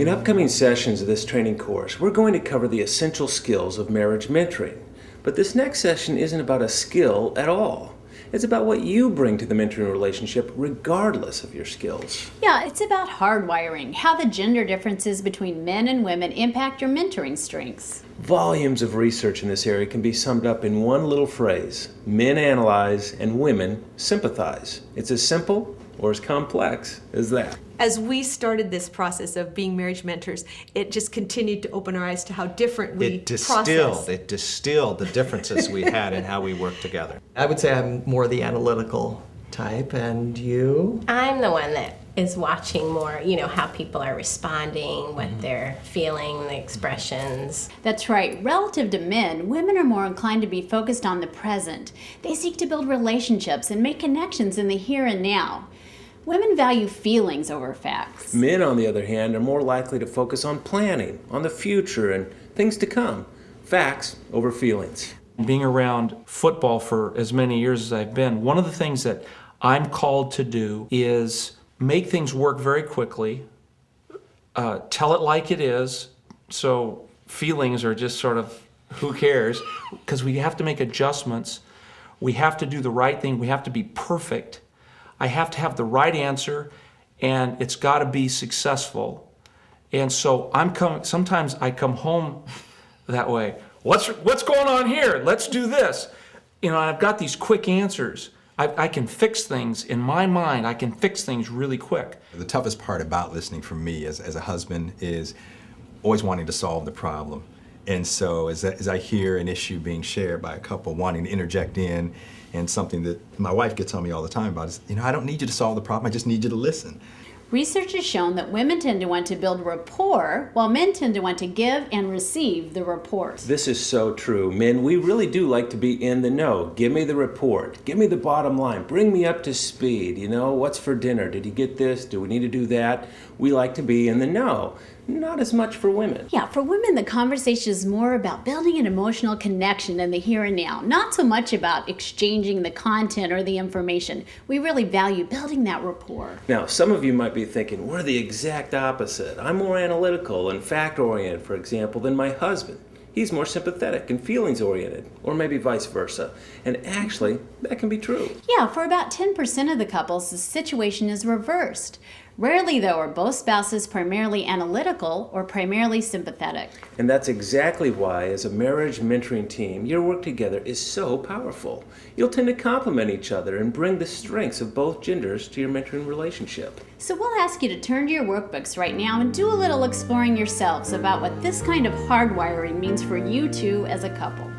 In upcoming sessions of this training course, we're going to cover the essential skills of marriage mentoring. But this next session isn't about a skill at all. It's about what you bring to the mentoring relationship regardless of your skills. Yeah, it's about hardwiring, how the gender differences between men and women impact your mentoring strengths. Volumes of research in this area can be summed up in one little phrase: men analyze and women sympathize. It's as simple or as complex as that. As we started this process of being marriage mentors, it just continued to open our eyes to how different we process. It distilled the differences we had in how we work together. I would say I'm more the analytical type, and you? I'm the one that is watching more, how people are responding, what they're feeling, the expressions. That's right. Relative to men, women are more inclined to be focused on the present. They seek to build relationships and make connections in the here and now. Women value feelings over facts. Men, on the other hand, are more likely to focus on planning, on the future, and things to come. Facts over feelings. Being around football for as many years as I've been, one of the things that I'm called to do is make things work very quickly, tell it like it is, so feelings are just sort of, who cares? Because we have to make adjustments. We have to do the right thing. We have to be perfect. I have to have the right answer, and it's got to be successful. And so sometimes I come home that way. What's going on here? Let's do this. I've got these quick answers. I can fix things in my mind. I can fix things really quick. The toughest part about listening for me as a husband is always wanting to solve the problem. And so as I hear an issue being shared by a couple wanting to interject in, and something that my wife gets on me all the time about is, I don't need you to solve the problem, I just need you to listen. Research has shown that women tend to want to build rapport, while men tend to want to give and receive the report. This is so true. Men, we really do like to be in the know. Give me the report. Give me the bottom line. Bring me up to speed. What's for dinner? Did he get this? Do we need to do that? We like to be in the know. Not as much for women. Yeah, for women, the conversation is more about building an emotional connection in the here and now, not so much about exchanging the content or the information. We really value building that rapport. Now, some of you might be thinking, we're the exact opposite. I'm more analytical and fact-oriented, for example, than my husband. He's more sympathetic and feelings-oriented, or maybe vice versa. And actually, that can be true. Yeah, for about 10% of the couples, the situation is reversed. Rarely, though, are both spouses primarily analytical or primarily sympathetic. And that's exactly why, as a marriage mentoring team, your work together is so powerful. You'll tend to complement each other and bring the strengths of both genders to your mentoring relationship. So we'll ask you to turn to your workbooks right now and do a little exploring yourselves about what this kind of hardwiring means for you two as a couple.